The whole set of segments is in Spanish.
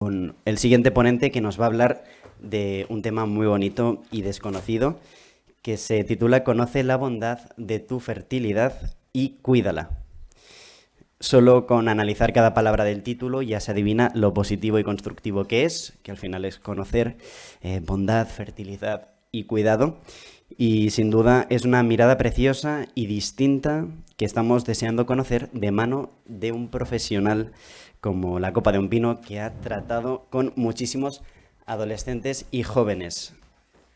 Con el siguiente ponente, que nos va a hablar de un tema muy bonito y desconocido, que se titula Conoce la bondad de tu fertilidad y cuídala. Solo con analizar cada palabra del título ya se adivina lo positivo y constructivo que es, que al final es conocer bondad, fertilidad y cuidado. Y sin duda es una mirada preciosa y distinta que estamos deseando conocer de mano de un profesional como la copa de un pino que ha tratado con muchísimos adolescentes y jóvenes.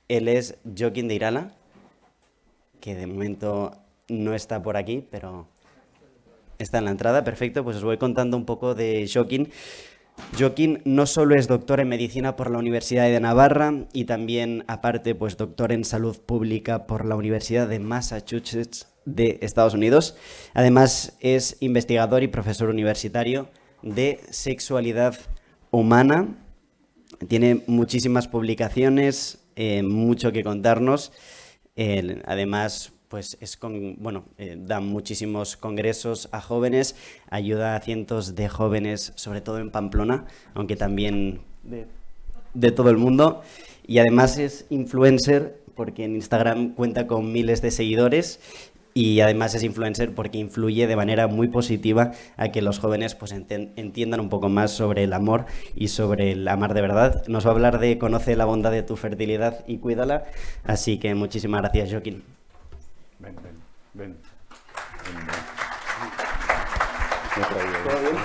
Él es Joaquín de Irala, que de momento no está por aquí, pero está en la entrada. Perfecto, pues os voy contando un poco de Joaquín. Joaquín no solo es doctor en medicina por la Universidad de Navarra y también, aparte, pues doctor en salud pública por la Universidad de Massachusetts de Estados Unidos. Además, es investigador y profesor universitario de sexualidad humana. Tiene muchísimas publicaciones, mucho que contarnos. Además, pues da muchísimos congresos a jóvenes, ayuda a cientos de jóvenes, sobre todo en Pamplona, aunque también de todo el mundo. Y además es influencer porque en Instagram cuenta con miles de seguidores. Y además es influencer porque influye de manera muy positiva a que los jóvenes pues entiendan un poco más sobre el amor y sobre el amar de verdad. Nos va a hablar de conoce la bondad de tu fertilidad y cuídala. Así que muchísimas gracias, Joaquín. Ven. ¿Todo bien?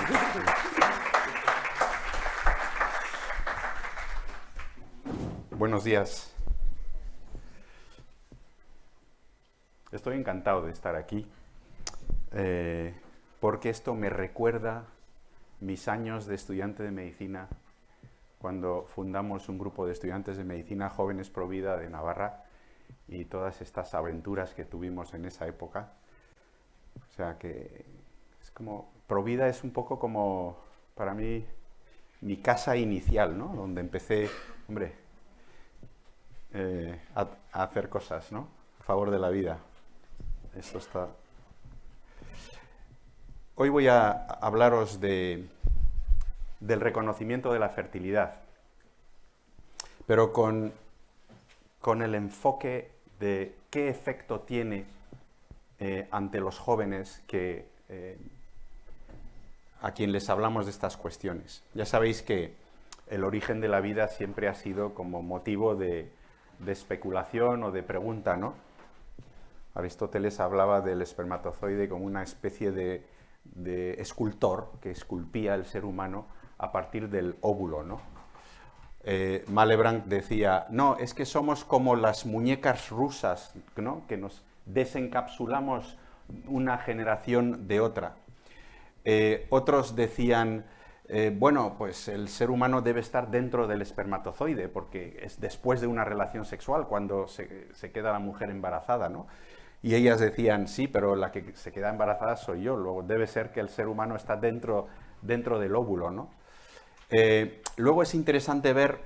Buenos días. Estoy encantado de estar aquí porque esto me recuerda mis años de estudiante de medicina cuando fundamos un grupo de estudiantes de medicina Jóvenes Pro Vida de Navarra y todas estas aventuras que tuvimos en esa época. O sea que es como, Pro Vida es un poco como, para mí, mi casa inicial, ¿no? Donde empecé, a hacer cosas, ¿no? A favor de la vida. Esto está... Hoy voy a hablaros del reconocimiento de la fertilidad, pero con el enfoque de qué efecto tiene ante los jóvenes a quien les hablamos de estas cuestiones. Ya sabéis que el origen de la vida siempre ha sido como motivo de especulación o de pregunta, ¿no? Aristóteles hablaba del espermatozoide como una especie de escultor que esculpía el ser humano a partir del óvulo, ¿no? Malebranche decía, no, es que somos como las muñecas rusas, ¿no? Que nos desencapsulamos una generación de otra. Otros decían, bueno, pues el ser humano debe estar dentro del espermatozoide, porque es después de una relación sexual cuando se queda la mujer embarazada, ¿no? Y ellas decían, sí, pero la que se queda embarazada soy yo, luego debe ser que el ser humano está dentro del óvulo, ¿no? Luego es interesante ver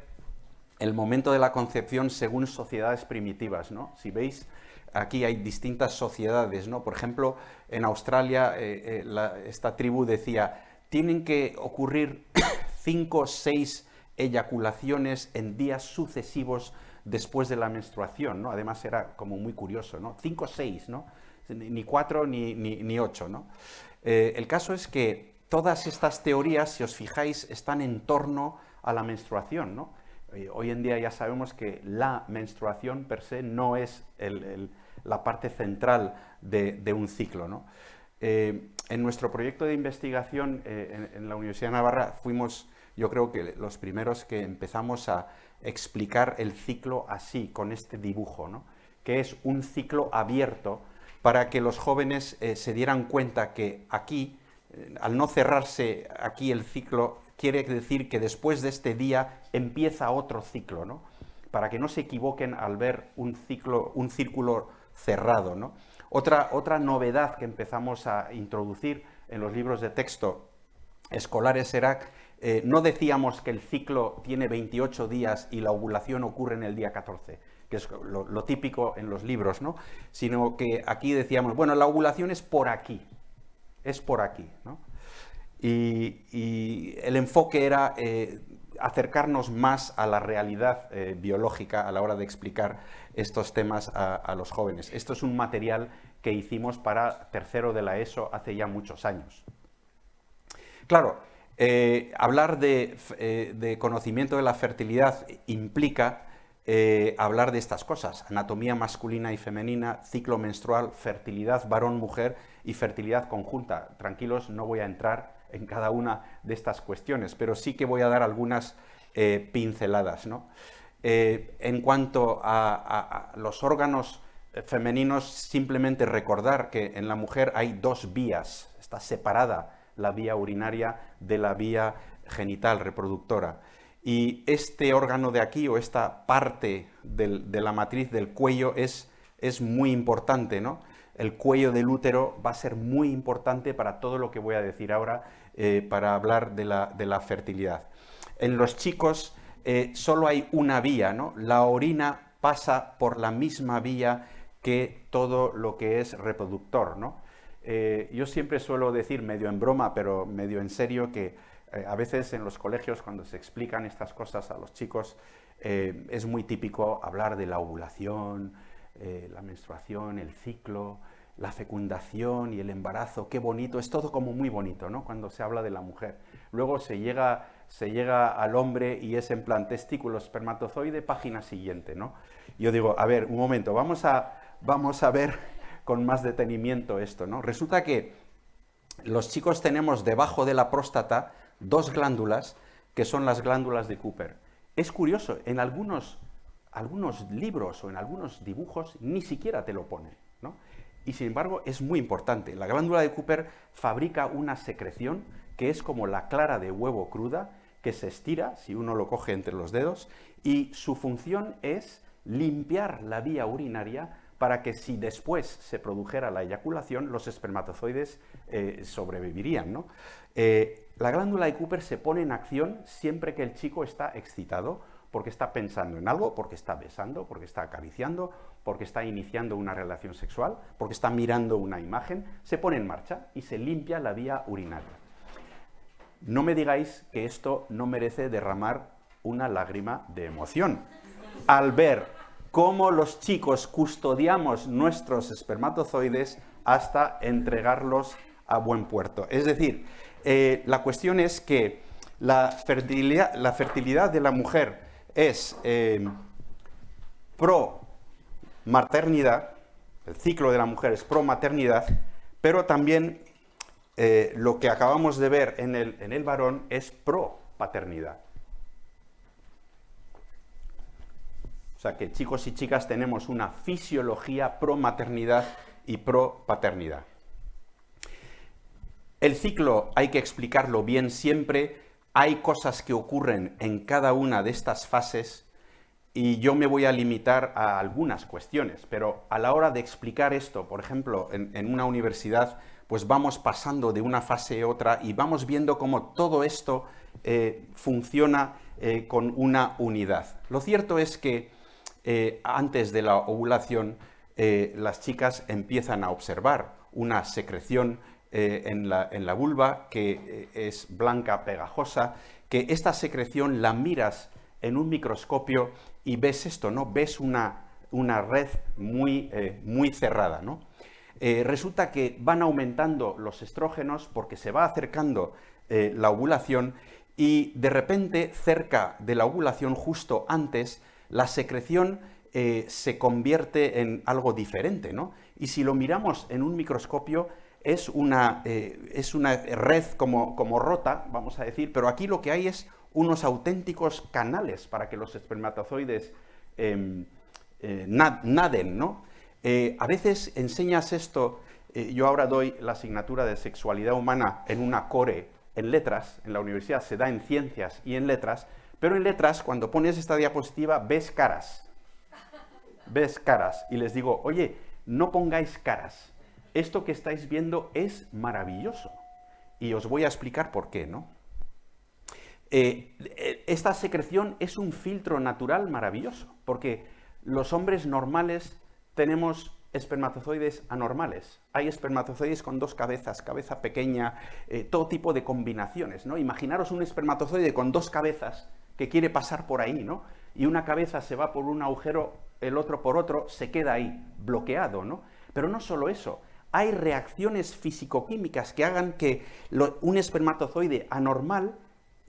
el momento de la concepción según sociedades primitivas, ¿no? Si veis, aquí hay distintas sociedades, ¿no? Por ejemplo, en Australia esta tribu decía, tienen que ocurrir 5 o 6 eyaculaciones en días sucesivos después de la menstruación, ¿no? Además era como muy curioso, ¿no? 5 o 6, ¿no? Ni 4 ni 8, ¿no? El caso es que todas estas teorías, si os fijáis, están en torno a la menstruación, ¿no? Hoy en día ya sabemos que la menstruación per se no es la parte central de un ciclo, ¿no? En nuestro proyecto de investigación en la Universidad de Navarra fuimos, yo creo que los primeros que empezamos a explicar el ciclo así, con este dibujo, ¿no? Que es un ciclo abierto para que los jóvenes se dieran cuenta que aquí, al no cerrarse aquí el ciclo, quiere decir que después de este día empieza otro ciclo, ¿no? Para que no se equivoquen al ver un círculo cerrado, ¿no? Otra novedad que empezamos a introducir en los libros de texto escolares era, no decíamos que el ciclo tiene 28 días y la ovulación ocurre en el día 14, que es lo típico en los libros, ¿no? Sino que aquí decíamos, bueno, la ovulación es por aquí, ¿no? Y el enfoque era acercarnos más a la realidad biológica a la hora de explicar estos temas a los jóvenes. Esto es un material que hicimos para tercero de la ESO hace ya muchos años. Claro, hablar de conocimiento de la fertilidad implica hablar de estas cosas: anatomía masculina y femenina, ciclo menstrual, fertilidad varón-mujer y fertilidad conjunta. Tranquilos, no voy a entrar en cada una de estas cuestiones, pero sí que voy a dar algunas pinceladas, ¿no? En cuanto a los órganos femeninos, simplemente recordar que en la mujer hay dos vías, está separada la vía urinaria de la vía genital reproductora. Y este órgano de aquí, o esta parte de la matriz del cuello, es muy importante, ¿no? El cuello del útero va a ser muy importante para todo lo que voy a decir ahora, para hablar de la fertilidad. En los chicos solo hay una vía, ¿no? La orina pasa por la misma vía que todo lo que es reproductor, ¿no? Yo siempre suelo decir, medio en broma, pero medio en serio, que a veces en los colegios, cuando se explican estas cosas a los chicos, es muy típico hablar de la ovulación, la menstruación, el ciclo, la fecundación y el embarazo. Qué bonito, es todo como muy bonito, ¿no? Cuando se habla de la mujer. Luego se llega al hombre y es en plan testículo, espermatozoide, página siguiente, ¿no? Yo digo, a ver, un momento, vamos a ver con más detenimiento esto, ¿no? Resulta que los chicos tenemos debajo de la próstata dos glándulas, que son las glándulas de Cooper. Es curioso, en algunos libros o en algunos dibujos ni siquiera te lo ponen, ¿no? Y sin embargo es muy importante. La glándula de Cooper fabrica una secreción que es como la clara de huevo cruda, que se estira si uno lo coge entre los dedos, y su función es limpiar la vía urinaria para que si después se produjera la eyaculación, los espermatozoides sobrevivirían, ¿no? La glándula de Cooper se pone en acción siempre que el chico está excitado, porque está pensando en algo, porque está besando, porque está acariciando, porque está iniciando una relación sexual, porque está mirando una imagen, se pone en marcha y se limpia la vía urinaria. No me digáis que esto no merece derramar una lágrima de emoción al ver cómo los chicos custodiamos nuestros espermatozoides hasta entregarlos a buen puerto. Es decir, la cuestión es que la fertilidad de la mujer es pro maternidad, el ciclo de la mujer es pro maternidad, pero también lo que acabamos de ver en el varón es pro paternidad. O sea que chicos y chicas tenemos una fisiología pro maternidad y pro paternidad. El ciclo hay que explicarlo bien siempre. Hay cosas que ocurren en cada una de estas fases y yo me voy a limitar a algunas cuestiones, pero a la hora de explicar esto, por ejemplo, en una universidad, pues vamos pasando de una fase a otra y vamos viendo cómo todo esto funciona con una unidad. Lo cierto es que antes de la ovulación, las chicas empiezan a observar una secreción en la vulva que es blanca, pegajosa, que esta secreción la miras en un microscopio y ves esto, ¿no? Ves una red muy cerrada, ¿no? Resulta que van aumentando los estrógenos porque se va acercando la ovulación y de repente cerca de la ovulación, justo antes, la secreción se convierte en algo diferente, ¿no? Y si lo miramos en un microscopio es una red como rota, vamos a decir, pero aquí lo que hay es unos auténticos canales para que los espermatozoides naden, ¿no? A veces enseñas esto, yo ahora doy la asignatura de sexualidad humana en una core en letras, en la universidad se da en ciencias y en letras, pero en letras cuando pones esta diapositiva ves caras y les digo, oye, no pongáis caras, esto que estáis viendo es maravilloso y os voy a explicar por qué, ¿no? Esta secreción es un filtro natural maravilloso, porque los hombres normales tenemos espermatozoides anormales. Hay espermatozoides con dos cabezas, cabeza pequeña, todo tipo de combinaciones, ¿no? Imaginaros un espermatozoide con dos cabezas que quiere pasar por ahí, ¿no? Y una cabeza se va por un agujero, el otro por otro, se queda ahí, bloqueado, ¿no? Pero no solo eso, hay reacciones físico-químicas que hagan que un espermatozoide anormal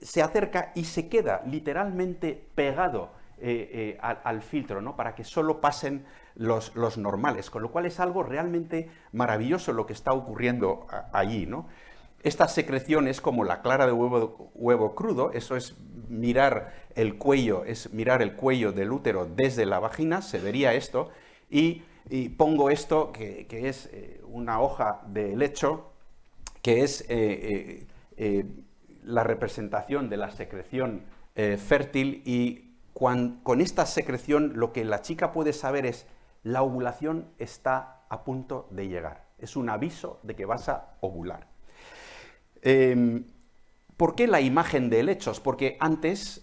se acerca y se queda literalmente pegado al filtro, ¿no? Para que solo pasen los normales, con lo cual es algo realmente maravilloso lo que está ocurriendo allí, ¿no? Esta secreción es como la clara de huevo crudo, eso es mirar el cuello del útero desde la vagina, se vería esto, y pongo esto, que es una hoja de helecho, que es la representación de la secreción fértil, y con esta secreción lo que la chica puede saber es la ovulación está a punto de llegar, es un aviso de que vas a ovular. ¿Por qué la imagen de helechos? Porque antes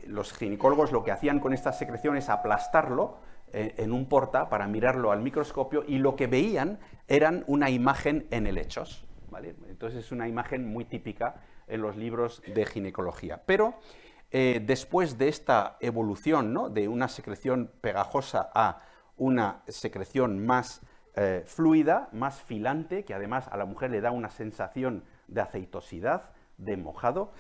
los ginecólogos lo que hacían con esta secreción es aplastarlo en un porta para mirarlo al microscopio, y lo que veían eran una imagen en helechos, ¿vale? Entonces es una imagen muy típica en los libros de ginecología. Pero después de esta evolución, ¿no?, de una secreción pegajosa a una secreción más fluida, más filante, que además a la mujer le da una sensación de aceitosidad, de mojado,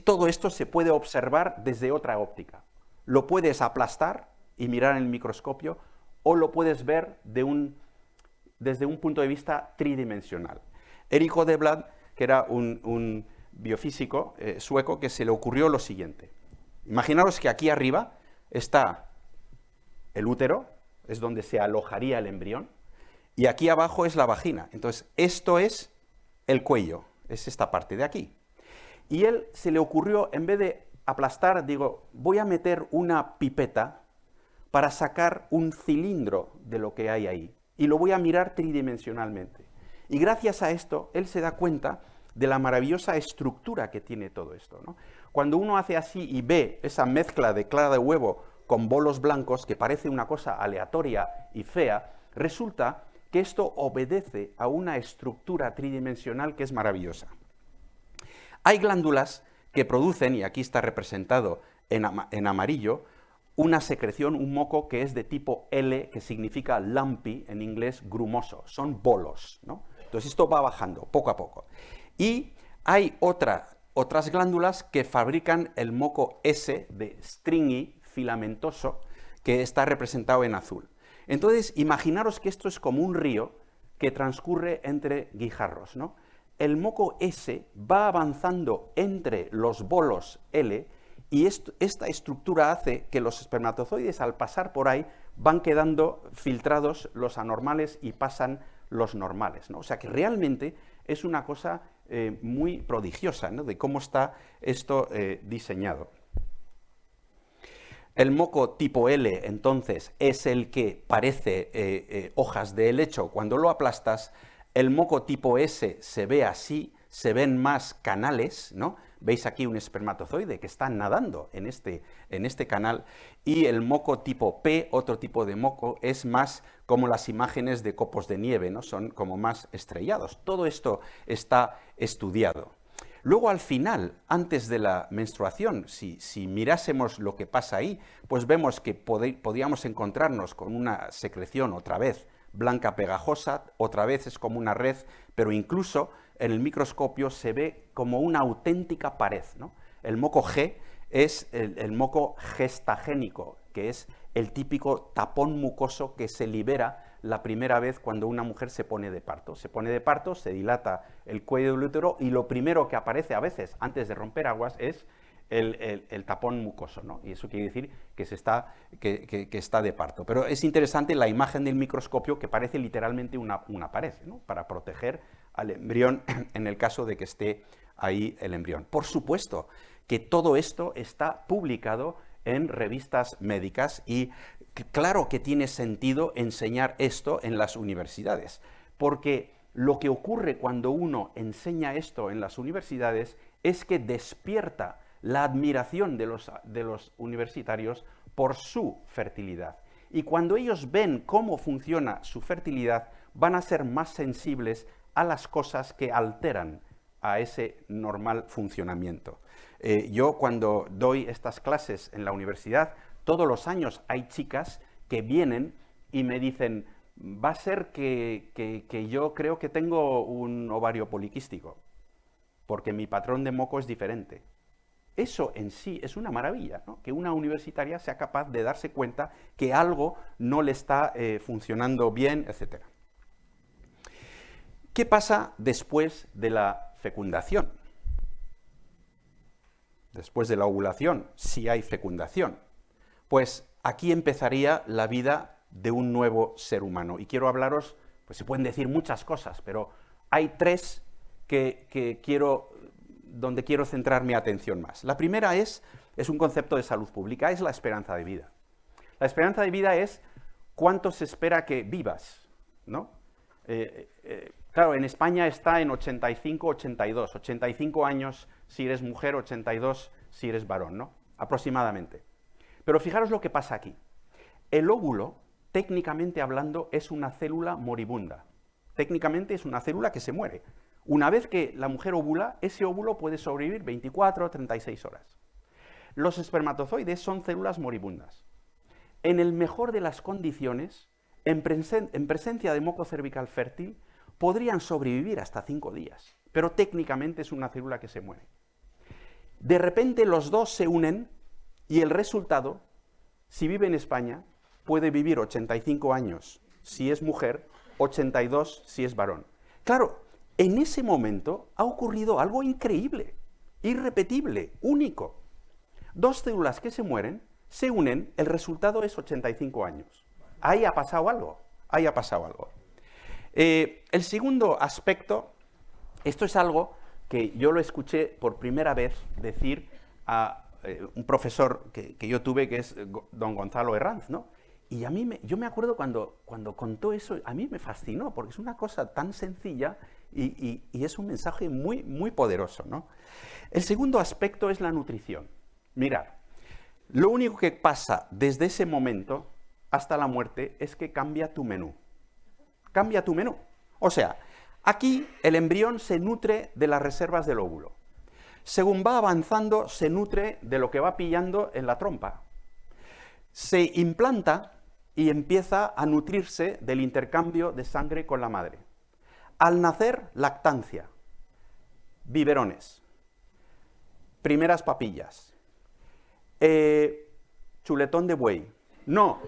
todo esto se puede observar desde otra óptica. Lo puedes aplastar y mirar en el microscopio, o lo puedes ver desde un punto de vista tridimensional. Erik Odeblad, que era un biofísico sueco, que se le ocurrió lo siguiente. Imaginaros que aquí arriba está el útero, es donde se alojaría el embrión, y aquí abajo es la vagina. Entonces, esto es el cuello, es esta parte de aquí. Y él se le ocurrió, en vez de aplastar, digo, voy a meter una pipeta para sacar un cilindro de lo que hay ahí, y lo voy a mirar tridimensionalmente. Y gracias a esto, él se da cuenta de la maravillosa estructura que tiene todo esto, ¿no? Cuando uno hace así y ve esa mezcla de clara de huevo con bolos blancos, que parece una cosa aleatoria y fea, resulta que esto obedece a una estructura tridimensional que es maravillosa. Hay glándulas que producen, y aquí está representado en amarillo, una secreción, un moco que es de tipo L, que significa lumpy, en inglés grumoso, son bolos, ¿no? Entonces esto va bajando poco a poco. Y hay otras glándulas que fabrican el moco S de stringy, filamentoso, que está representado en azul. Entonces, imaginaros que esto es como un río que transcurre entre guijarros, ¿no? El moco S va avanzando entre los bolos L, y esta estructura hace que los espermatozoides, al pasar por ahí, van quedando filtrados los anormales y pasan los normales, ¿no? O sea que realmente es una cosa muy prodigiosa, ¿no?, de cómo está esto diseñado. El moco tipo L, entonces, es el que parece hojas de helecho cuando lo aplastas. El moco tipo S se ve así, se ven más canales, ¿no? Veis aquí un espermatozoide que está nadando en este canal, y el moco tipo P, otro tipo de moco, es más como las imágenes de copos de nieve, ¿no? Son como más estrellados. Todo esto está estudiado. Luego, al final, antes de la menstruación, si mirásemos lo que pasa ahí, pues vemos que podríamos encontrarnos con una secreción otra vez blanca pegajosa, otra vez es como una red, pero incluso en el microscopio se ve como una auténtica pared, ¿no? El moco G es el moco gestagénico, que es el típico tapón mucoso que se libera la primera vez cuando una mujer se pone de parto. Se pone de parto, se dilata el cuello del útero, y lo primero que aparece a veces antes de romper aguas es el tapón mucoso, ¿no? Y eso quiere decir que está de parto. Pero es interesante la imagen del microscopio, que parece literalmente una pared, ¿no?, para proteger al embrión en el caso de que esté ahí el embrión. Por supuesto que todo esto está publicado en revistas médicas, y claro que tiene sentido enseñar esto en las universidades, porque lo que ocurre cuando uno enseña esto en las universidades es que despierta la admiración de los universitarios por su fertilidad. Y cuando ellos ven cómo funciona su fertilidad, van a ser más sensibles a las cosas que alteran a ese normal funcionamiento. Yo cuando doy estas clases en la universidad, todos los años hay chicas que vienen y me dicen, va a ser que yo creo que tengo un ovario poliquístico, porque mi patrón de moco es diferente. Eso en sí es una maravilla, ¿no? Que una universitaria sea capaz de darse cuenta que algo no le está funcionando bien, etc. ¿Qué pasa después de la fecundación? Después de la ovulación, si hay fecundación. Pues aquí empezaría la vida de un nuevo ser humano. Y quiero hablaros, pues se pueden decir muchas cosas, pero hay tres donde quiero centrar mi atención más. La primera es un concepto de salud pública, es la esperanza de vida. La esperanza de vida es cuánto se espera que vivas, ¿no? Claro, en España está en 85-82, 85 años si eres mujer, 82 si eres varón, ¿no? Aproximadamente. Pero fijaros lo que pasa aquí. El óvulo, técnicamente hablando, es una célula moribunda. Técnicamente es una célula que se muere. Una vez que la mujer ovula, ese óvulo puede sobrevivir 24 o 36 horas. Los espermatozoides son células moribundas. En el mejor de las condiciones, en presencia de moco cervical fértil, podrían sobrevivir hasta 5 días, pero técnicamente es una célula que se muere. De repente los dos se unen y el resultado, si vive en España, puede vivir 85 años si es mujer, 82 si es varón. Claro, en ese momento ha ocurrido algo increíble, irrepetible, único. Dos células que se mueren, se unen, el resultado es 85 años. Ahí ha pasado algo, ahí ha pasado algo. El segundo aspecto, esto es algo que yo lo escuché por primera vez decir a un profesor que yo tuve, que es don Gonzalo Herranz, ¿no? Y a mí yo me acuerdo cuando contó eso, a mí me fascinó, porque es una cosa tan sencilla y es un mensaje muy, muy poderoso, ¿no? El segundo aspecto es la nutrición. Mirad, lo único que pasa desde ese momento hasta la muerte es que cambia tu menú. Cambia tu menú. O sea, aquí el embrión se nutre de las reservas del óvulo. Según va avanzando, se nutre de lo que va pillando en la trompa. Se implanta y empieza a nutrirse del intercambio de sangre con la madre. Al nacer, lactancia, biberones, primeras papillas, chuletón de buey. No,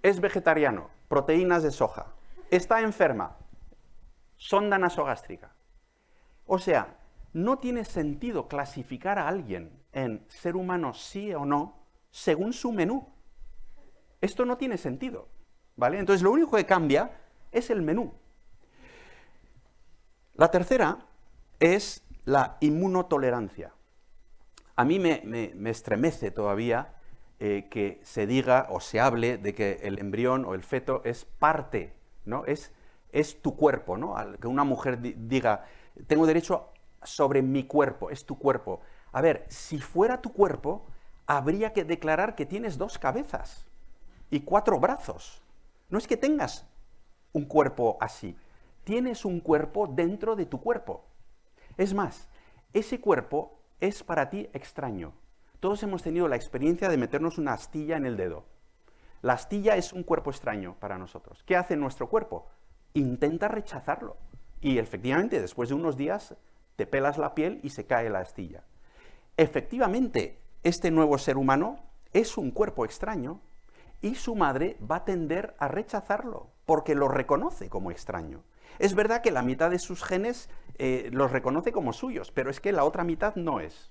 es vegetariano, proteínas de soja. Está enferma, sonda nasogástrica. O sea, no tiene sentido clasificar a alguien en ser humano sí o no según su menú. Esto no tiene sentido, ¿vale? Entonces lo único que cambia es el menú. La tercera es la inmunotolerancia. A mí me estremece todavía que se diga o se hable de que el embrión o el feto es parte, ¿no? Es tu cuerpo, ¿no? Que una mujer diga, tengo derecho sobre mi cuerpo, es tu cuerpo. A ver, si fuera tu cuerpo, habría que declarar que tienes 2 cabezas y 4 brazos. No es que tengas un cuerpo así, tienes un cuerpo dentro de tu cuerpo. Es más, ese cuerpo es para ti extraño. Todos hemos tenido la experiencia de meternos una astilla en el dedo. La astilla es un cuerpo extraño para nosotros. ¿Qué hace nuestro cuerpo? Intenta rechazarlo. Y efectivamente, después de unos días, te pelas la piel y se cae la astilla. Efectivamente, este nuevo ser humano es un cuerpo extraño y su madre va a tender a rechazarlo porque lo reconoce como extraño. Es verdad que la mitad de sus genes los reconoce como suyos, pero es que la otra mitad no es.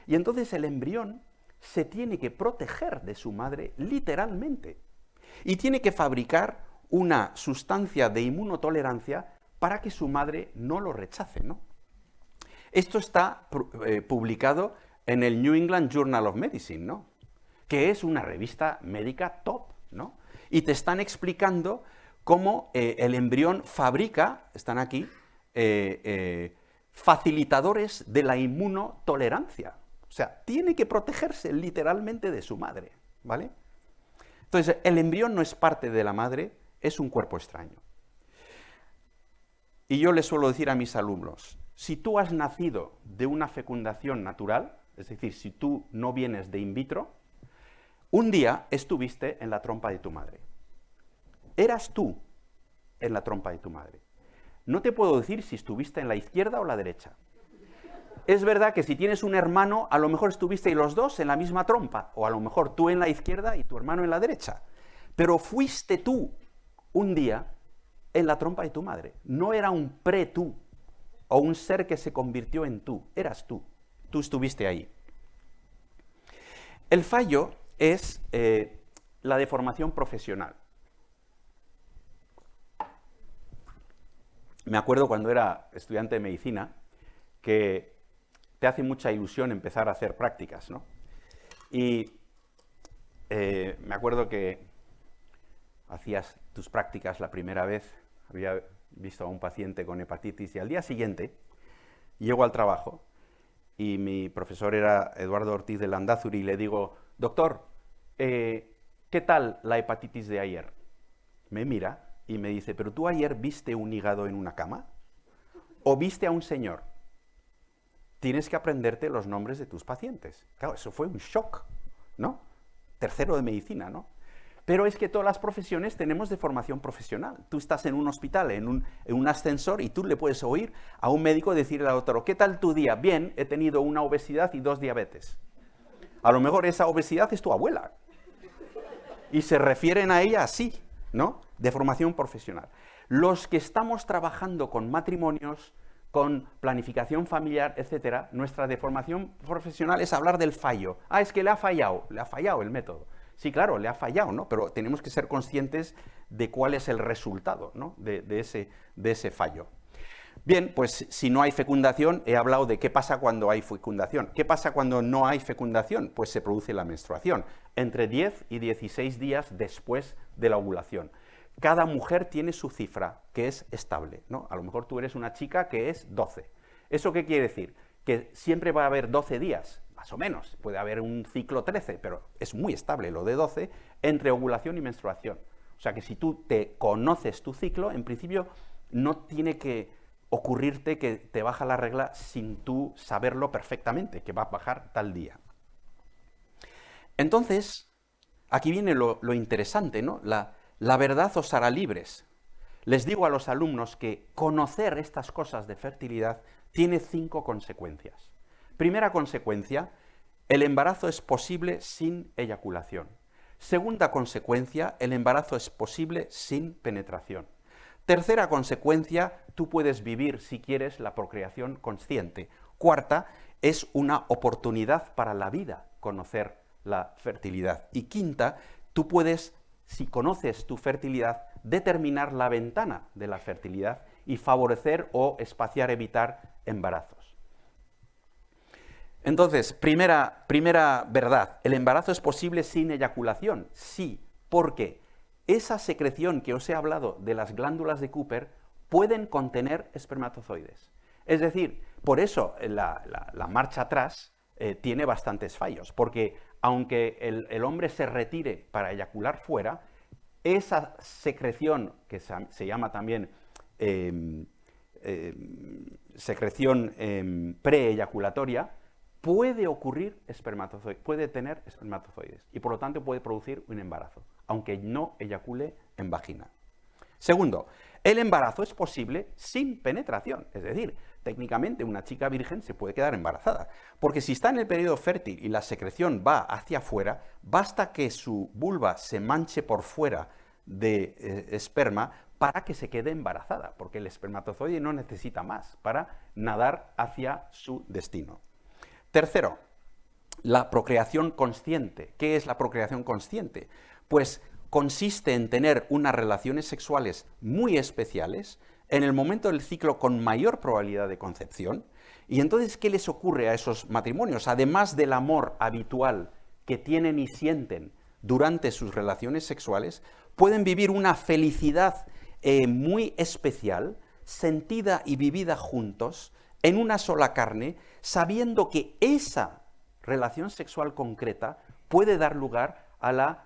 Y entonces el embrión se tiene que proteger de su madre literalmente y tiene que fabricar una sustancia de inmunotolerancia para que su madre no lo rechace, ¿no? Esto está publicado en el New England Journal of Medicine, ¿no? Que es una revista médica top, ¿no? Y te están explicando cómo el embrión fabrica, están aquí, facilitadores de la inmunotolerancia. O sea, tiene que protegerse literalmente de su madre, ¿vale? Entonces, el embrión no es parte de la madre, es un cuerpo extraño. Y yo le suelo decir a mis alumnos, si tú has nacido de una fecundación natural, es decir, si tú no vienes de in vitro, un día estuviste en la trompa de tu madre. Eras tú en la trompa de tu madre. No te puedo decir si estuviste en la izquierda o la derecha. Es verdad que si tienes un hermano, a lo mejor estuvisteis los dos en la misma trompa, o a lo mejor tú en la izquierda y tu hermano en la derecha. Pero fuiste tú un día en la trompa de tu madre. No era un pre-tú, o un ser que se convirtió en tú. Eras tú. Tú estuviste ahí. El fallo es la deformación profesional. Me acuerdo cuando era estudiante de medicina que te hace mucha ilusión empezar a hacer prácticas, ¿no? Y me acuerdo que hacías tus prácticas la primera vez, había visto a un paciente con hepatitis y al día siguiente llego al trabajo y mi profesor era Eduardo Ortiz de Landázuri y le digo, doctor, ¿qué tal la hepatitis de ayer? Me mira y me dice, ¿pero tú ayer viste un hígado en una cama? ¿O viste a un señor? Tienes que aprenderte los nombres de tus pacientes. Claro, eso fue un shock, ¿no? Tercero de medicina, ¿no? Pero es que todas las profesiones tenemos deformación profesional. Tú estás en un hospital, en un ascensor, y tú le puedes oír a un médico decirle al otro, ¿qué tal tu día? Bien, he tenido una obesidad y 2 diabetes. A lo mejor esa obesidad es tu abuela. Y se refieren a ella así, ¿no? Deformación profesional. Los que estamos trabajando con matrimonios, con planificación familiar, etcétera, nuestra deformación profesional es hablar del fallo. Ah, es que le ha fallado el método. Sí, claro, le ha fallado, ¿no? Pero tenemos que ser conscientes de cuál es el resultado, ¿no? de ese fallo. Bien, pues si no hay fecundación, he hablado de qué pasa cuando hay fecundación. ¿Qué pasa cuando no hay fecundación? Pues se produce la menstruación, entre 10 y 16 días después de la ovulación. Cada mujer tiene su cifra, que es estable, ¿no? A lo mejor tú eres una chica que es 12. ¿Eso qué quiere decir? Que siempre va a haber 12 días, más o menos. Puede haber un ciclo 13, pero es muy estable lo de 12, entre ovulación y menstruación. O sea que si tú te conoces tu ciclo, en principio no tiene que ocurrirte que te baja la regla sin tú saberlo perfectamente, que va a bajar tal día. Entonces, aquí viene lo interesante, ¿no? La verdad os hará libres. Les digo a los alumnos que conocer estas cosas de fertilidad tiene 5 consecuencias. Primera consecuencia, el embarazo es posible sin eyaculación. Segunda consecuencia, el embarazo es posible sin penetración. Tercera consecuencia, tú puedes vivir, si quieres, la procreación consciente. Cuarta, es una oportunidad para la vida conocer la fertilidad. Y quinta, tú puedes, si conoces tu fertilidad, determinar la ventana de la fertilidad y favorecer o espaciar, evitar embarazos. Entonces, primera verdad, ¿el embarazo es posible sin eyaculación? Sí, porque esa secreción que os he hablado de las glándulas de Cooper pueden contener espermatozoides. Es decir, por eso la marcha atrás tiene bastantes fallos, porque aunque el hombre se retire para eyacular fuera, esa secreción, que se llama también secreción preeyaculatoria, puede ocurrir puede tener espermatozoides y por lo tanto puede producir un embarazo, aunque no eyacule en vagina. Segundo, el embarazo es posible sin penetración, es decir, técnicamente una chica virgen se puede quedar embarazada, porque si está en el periodo fértil y la secreción va hacia afuera, basta que su vulva se manche por fuera de esperma para que se quede embarazada, porque el espermatozoide no necesita más para nadar hacia su destino. Tercero, la procreación consciente. ¿Qué es la procreación consciente? Pues consiste en tener unas relaciones sexuales muy especiales en el momento del ciclo con mayor probabilidad de concepción. Y entonces, ¿qué les ocurre a esos matrimonios? Además del amor habitual que tienen y sienten durante sus relaciones sexuales, pueden vivir una felicidad muy especial, sentida y vivida juntos, en una sola carne, sabiendo que esa relación sexual concreta puede dar lugar al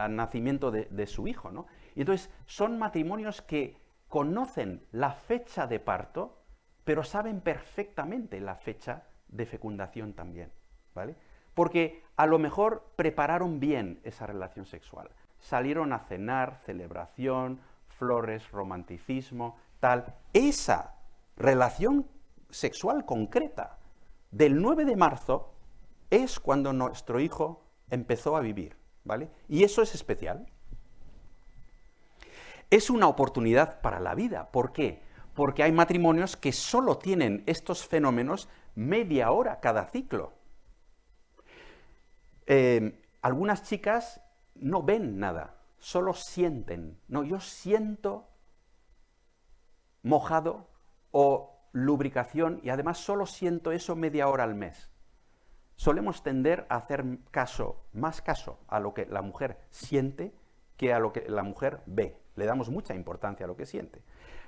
nacimiento de su hijo, ¿no? Y entonces son matrimonios que conocen la fecha de parto pero saben perfectamente la fecha de fecundación también, ¿vale? Porque a lo mejor prepararon bien esa relación sexual. Salieron a cenar, celebración, flores, romanticismo, tal. Esa relación sexual concreta del 9 de marzo es cuando nuestro hijo empezó a vivir, ¿vale? Y eso es especial. Es una oportunidad para la vida. ¿Por qué? Porque hay matrimonios que solo tienen estos fenómenos media hora cada ciclo. Algunas chicas no ven nada, solo sienten. No, yo siento mojado o lubricación y además solo siento eso media hora al mes. Solemos tender a hacer más caso a lo que la mujer siente que a lo que la mujer ve. Le damos mucha importancia a lo que siente.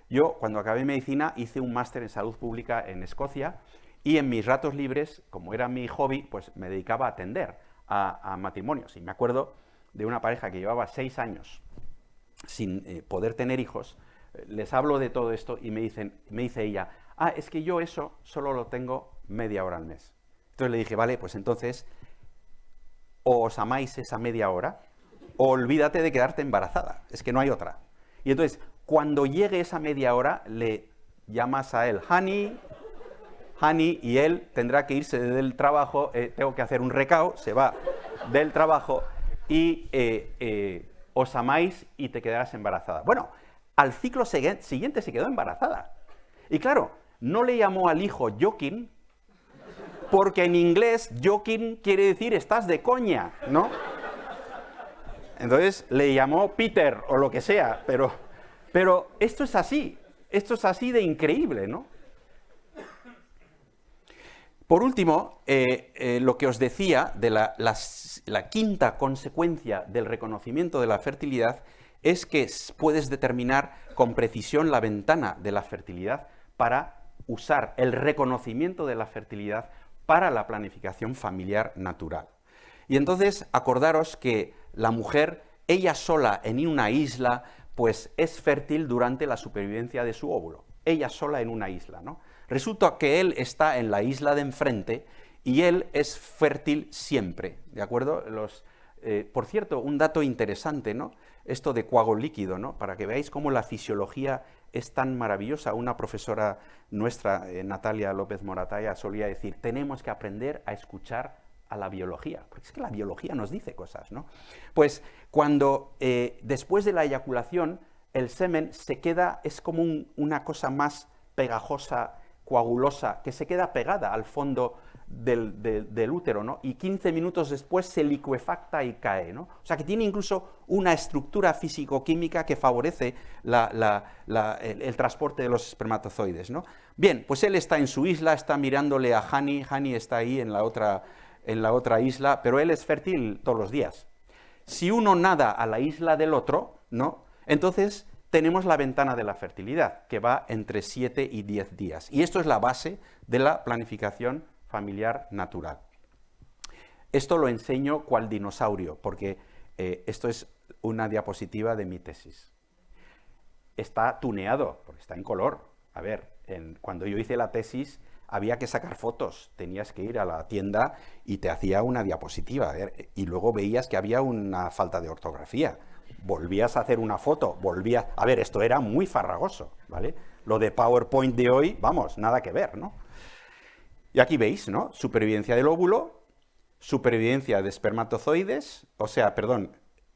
Yo, cuando acabé medicina, hice un máster en salud pública en Escocia y en mis ratos libres, como era mi hobby, pues me dedicaba a atender a matrimonios. Y me acuerdo de una pareja que llevaba 6 años sin poder tener hijos. Les hablo de todo esto y me dice ella, es que yo eso solo lo tengo media hora al mes. Entonces le dije, vale, pues entonces o os amáis esa media hora o olvídate de quedarte embarazada, es que no hay otra. Y entonces, cuando llegue esa media hora, le llamas a él, honey, y él tendrá que irse del trabajo, tengo que hacer un recao, se va del trabajo y os amáis y te quedarás embarazada. Bueno, al ciclo siguiente se quedó embarazada. Y claro, no le llamó al hijo Joaquín, porque en inglés Joaquín quiere decir estás de coña, ¿no? Entonces le llamó Peter o lo que sea, pero esto es así de increíble, ¿no? Por último, lo que os decía de la quinta consecuencia del reconocimiento de la fertilidad es que puedes determinar con precisión la ventana de la fertilidad para usar el reconocimiento de la fertilidad para la planificación familiar natural. Y entonces acordaros que la mujer, ella sola en una isla, pues es fértil durante la supervivencia de su óvulo. Ella sola en una isla, ¿no? Resulta que él está en la isla de enfrente y él es fértil siempre, ¿de acuerdo? Por cierto, un dato interesante, ¿no? Esto de coágulo líquido, ¿no? Para que veáis cómo la fisiología es tan maravillosa. Una profesora nuestra, Natalia López Moratalla, solía decir, tenemos que aprender a escuchar a la biología, porque es que la biología nos dice cosas, ¿no? Pues cuando después de la eyaculación el semen se queda, es como una cosa más pegajosa, coagulosa, que se queda pegada al fondo del útero, ¿no? Y 15 minutos después se licuefacta y cae, ¿no? O sea, que tiene incluso una estructura físico-química que favorece el transporte de los espermatozoides, ¿no? Bien, pues él está en su isla, está mirándole a Hani está ahí en la otra isla, pero él es fértil todos los días. Si uno nada a la isla del otro, ¿no? Entonces tenemos la ventana de la fertilidad, que va entre 7 y 10 días. Y esto es la base de la planificación familiar natural. Esto lo enseño cual dinosaurio, porque esto es una diapositiva de mi tesis. Está tuneado, porque está en color. A ver, cuando yo hice la tesis había que sacar fotos, tenías que ir a la tienda y te hacía una diapositiva, y luego veías que había una falta de ortografía. Volvías a hacer una foto, a ver, esto era muy farragoso, ¿vale? Lo de PowerPoint de hoy, vamos, nada que ver, ¿no? Y aquí veis, ¿no? Supervivencia del óvulo, supervivencia de espermatozoides,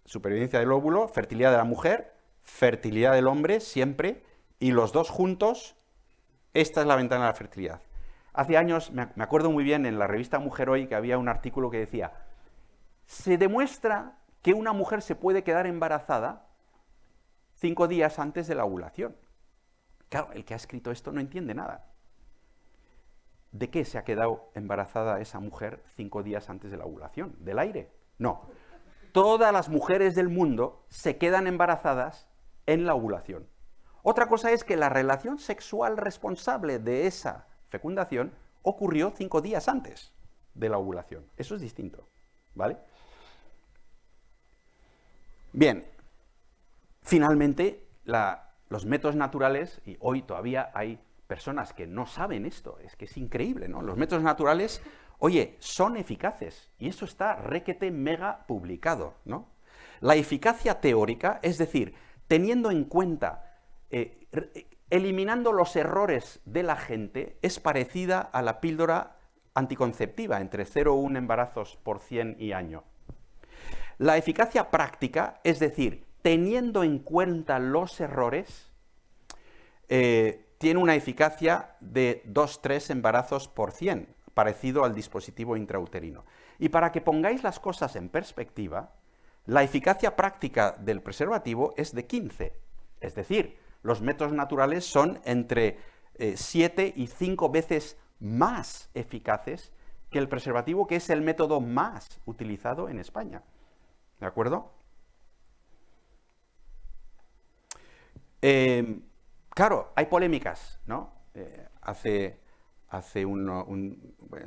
supervivencia del óvulo, fertilidad de la mujer, fertilidad del hombre, siempre, y los dos juntos, esta es la ventana de la fertilidad. Hace años, me acuerdo muy bien, en la revista Mujer Hoy, que había un artículo que decía, se demuestra que una mujer se puede quedar embarazada 5 días antes de la ovulación. Claro, el que ha escrito esto no entiende nada. ¿De qué se ha quedado embarazada esa mujer 5 días antes de la ovulación? ¿Del aire? No. Todas las mujeres del mundo se quedan embarazadas en la ovulación. Otra cosa es que la relación sexual responsable de esa fecundación ocurrió 5 días antes de la ovulación. Eso es distinto, ¿vale? Bien, finalmente, los métodos naturales, y hoy todavía hay personas que no saben esto, es que es increíble, ¿no? Los métodos naturales, oye, son eficaces, y eso está requete mega publicado, ¿no? La eficacia teórica, es decir, teniendo en cuenta, eliminando los errores de la gente, es parecida a la píldora anticonceptiva, entre 0,1 embarazos por 100 y año. La eficacia práctica, es decir, teniendo en cuenta los errores, tiene una eficacia de 2,3 embarazos por 100, parecido al dispositivo intrauterino. Y para que pongáis las cosas en perspectiva, la eficacia práctica del preservativo es de 15, es decir, los métodos naturales son entre 7 y 5 veces más eficaces que el preservativo, que es el método más utilizado en España. ¿De acuerdo? Claro, hay polémicas, ¿no? En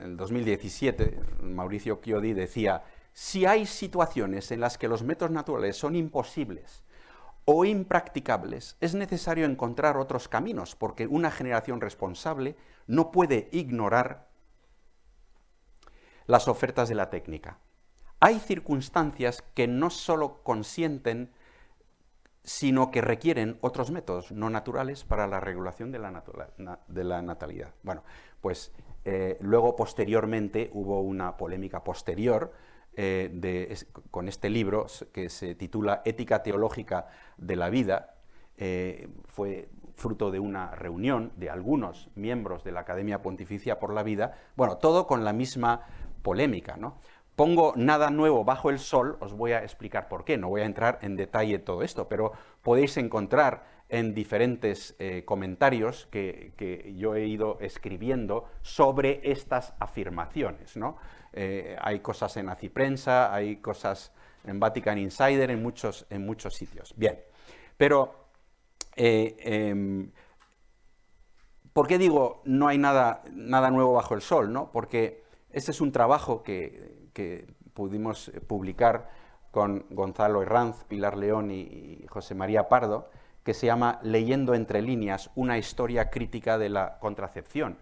el 2017, Mauricio Chiodi decía: si hay situaciones en las que los métodos naturales son imposibles o impracticables, es necesario encontrar otros caminos, porque una generación responsable no puede ignorar las ofertas de la técnica. Hay circunstancias que no solo consienten, sino que requieren otros métodos no naturales para la regulación de la natalidad. Bueno, pues luego posteriormente hubo una polémica posterior con este libro que se titula Ética teológica de la vida. Fue fruto de una reunión de algunos miembros de la Academia Pontificia por la Vida, bueno, todo con la misma polémica, ¿no? Pongo nada nuevo bajo el sol, os voy a explicar por qué, no voy a entrar en detalle todo esto, pero podéis encontrar en diferentes comentarios que yo he ido escribiendo sobre estas afirmaciones, ¿no? Hay cosas en Aciprensa, hay cosas en Vatican Insider, en muchos sitios. Bien, pero ¿por qué digo no hay nada nuevo bajo el sol, ¿no? Porque este es un trabajo que pudimos publicar con Gonzalo Herranz, Pilar León y José María Pardo, que se llama Leyendo entre líneas, una historia crítica de la contracepción.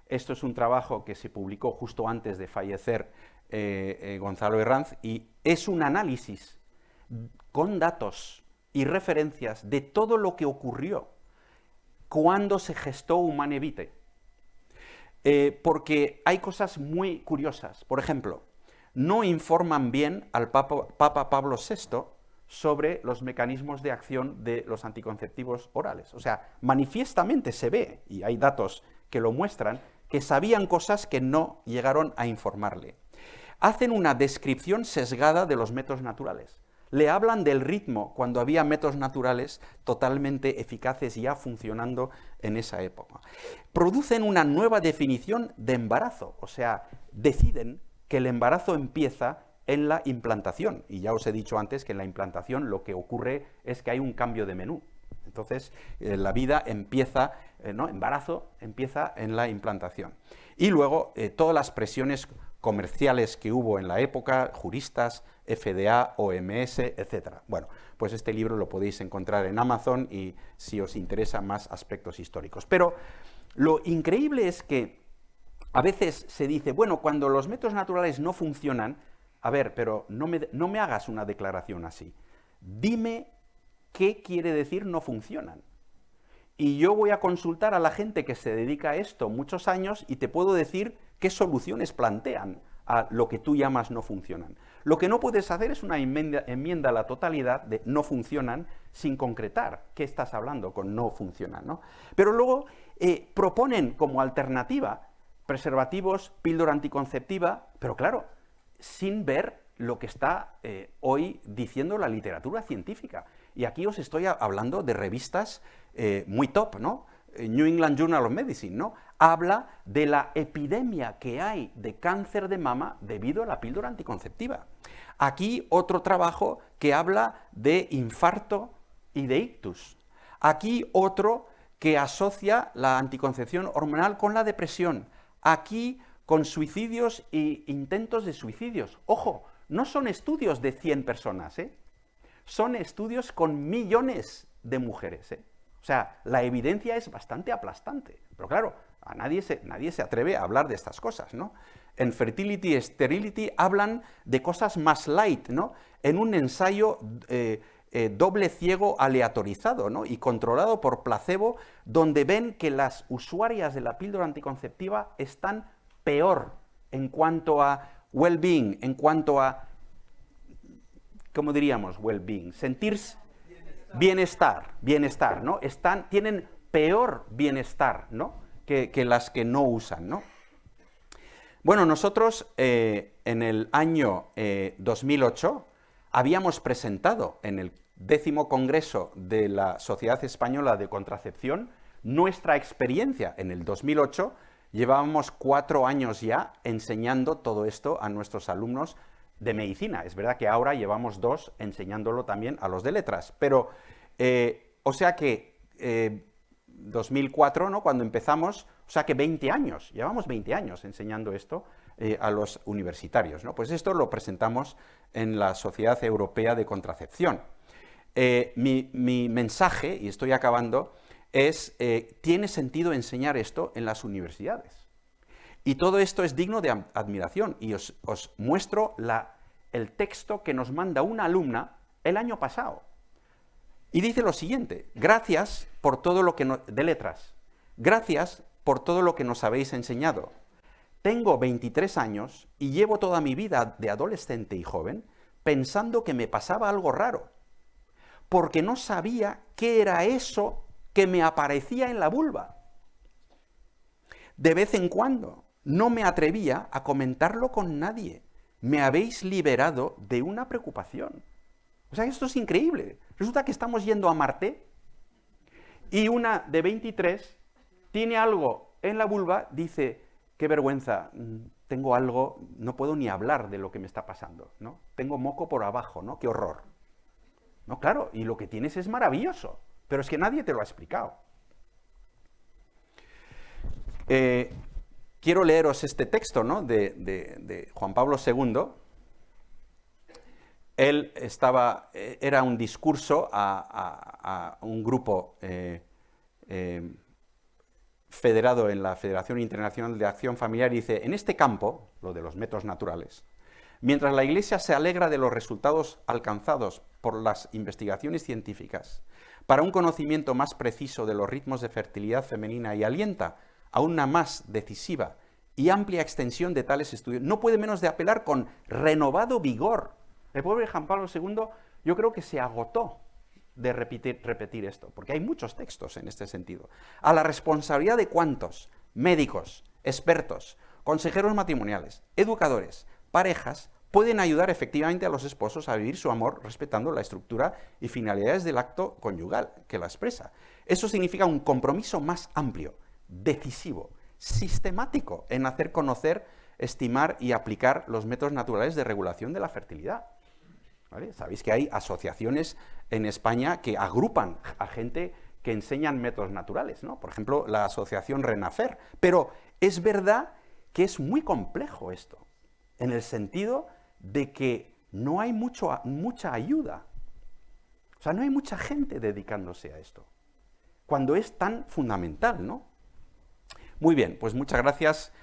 Esto es un trabajo que se publicó justo antes de fallecer Gonzalo Herranz, y es un análisis con datos y referencias de todo lo que ocurrió cuando se gestó Humanae Vitae. Porque hay cosas muy curiosas. Por ejemplo, no informan bien al Papa Pablo VI sobre los mecanismos de acción de los anticonceptivos orales. O sea, manifiestamente se ve, y hay datos que lo muestran, que sabían cosas que no llegaron a informarle. Hacen una descripción sesgada de los métodos naturales. Le hablan del ritmo cuando había métodos naturales totalmente eficaces ya funcionando en esa época. Producen una nueva definición de embarazo, o sea, deciden que el embarazo empieza en la implantación. Y ya os he dicho antes que en la implantación lo que ocurre es que hay un cambio de menú. Entonces, la vida empieza, embarazo empieza en la implantación. Y luego, todas las presiones comerciales que hubo en la época, juristas, FDA, OMS, etc. Bueno, pues este libro lo podéis encontrar en Amazon y si os interesan más aspectos históricos. Pero lo increíble es que a veces se dice, bueno, cuando los métodos naturales no funcionan, a ver, pero no me hagas una declaración así. Dime qué quiere decir no funcionan. Y yo voy a consultar a la gente que se dedica a esto muchos años y te puedo decir qué soluciones plantean a lo que tú llamas no funcionan. Lo que no puedes hacer es una enmienda a la totalidad de no funcionan sin concretar qué estás hablando con no funcionan, ¿no? Pero luego proponen como alternativa preservativos, píldora anticonceptiva, pero claro, sin ver lo que está hoy diciendo la literatura científica. Y aquí os estoy hablando de revistas muy top, ¿no? New England Journal of Medicine, ¿no? Habla de la epidemia que hay de cáncer de mama debido a la píldora anticonceptiva. Aquí otro trabajo que habla de infarto y de ictus. Aquí otro que asocia la anticoncepción hormonal con la depresión. Aquí con suicidios e intentos de suicidios. Ojo, no son estudios de 100 personas, son estudios con millones de mujeres, O sea, la evidencia es bastante aplastante Pero claro, nadie se atreve a hablar de estas cosas, ¿no? En Fertility y Sterility hablan de cosas más light, ¿no? En un ensayo doble ciego aleatorizado, ¿no? Y controlado por placebo, donde ven que las usuarias de la píldora anticonceptiva están peor en cuanto a well-being, en cuanto a, ¿cómo diríamos well-being? Sentirse bienestar, ¿no? Tienen peor bienestar, ¿no? Que las que no usan, ¿no? Bueno, nosotros en el año 2008 habíamos presentado en el 10º Congreso de la Sociedad Española de Contracepción nuestra experiencia. En el 2008 llevábamos 4 años ya enseñando todo esto a nuestros alumnos de medicina. Es verdad que ahora llevamos 2 enseñándolo también a los de letras, pero, o sea que 2004, ¿no?, cuando empezamos, o sea que 20 años, llevamos 20 años enseñando esto a los universitarios, ¿no? Pues esto lo presentamos en la Sociedad Europea de Contracepción. Mi mensaje, y estoy acabando, es, tiene sentido enseñar esto en las universidades. Y todo esto es digno de admiración, y os muestro el texto que nos manda una alumna el año pasado. Y dice lo siguiente: gracias por todo lo que de letras, gracias por todo lo que nos habéis enseñado. Tengo 23 años y llevo toda mi vida de adolescente y joven pensando que me pasaba algo raro, porque no sabía qué era eso que me aparecía en la vulva. De vez en cuando no me atrevía a comentarlo con nadie. Me habéis liberado de una preocupación. O sea, esto es increíble. Resulta que estamos yendo a Marte y una de 23 tiene algo en la vulva, dice: qué vergüenza, tengo algo, no puedo ni hablar de lo que me está pasando, ¿no? Tengo moco por abajo, ¿no? Qué horror. No, claro, y lo que tienes es maravilloso, pero es que nadie te lo ha explicado. Quiero leeros este texto, ¿no?, de Juan Pablo II. Él era un discurso a un grupo federado en la Federación Internacional de Acción Familiar, y dice: en este campo, lo de los métodos naturales, mientras la Iglesia se alegra de los resultados alcanzados por las investigaciones científicas para un conocimiento más preciso de los ritmos de fertilidad femenina y alienta a una más decisiva y amplia extensión de tales estudios, no puede menos de apelar con renovado vigor. El pobre Juan Pablo II, yo creo que se agotó de repetir esto, porque hay muchos textos en este sentido, a la responsabilidad de cuantos médicos, expertos, consejeros matrimoniales, educadores, parejas, pueden ayudar efectivamente a los esposos a vivir su amor respetando la estructura y finalidades del acto conyugal que la expresa. Eso significa un compromiso más amplio, decisivo, sistemático en hacer conocer, estimar y aplicar los métodos naturales de regulación de la fertilidad. ¿Vale? Sabéis que hay asociaciones en España que agrupan a gente que enseñan métodos naturales, ¿no? Por ejemplo, la asociación Renafer. Pero es verdad que es muy complejo esto, en el sentido de que no hay mucha ayuda. O sea, no hay mucha gente dedicándose a esto, cuando es tan fundamental, ¿no? Muy bien, pues muchas gracias.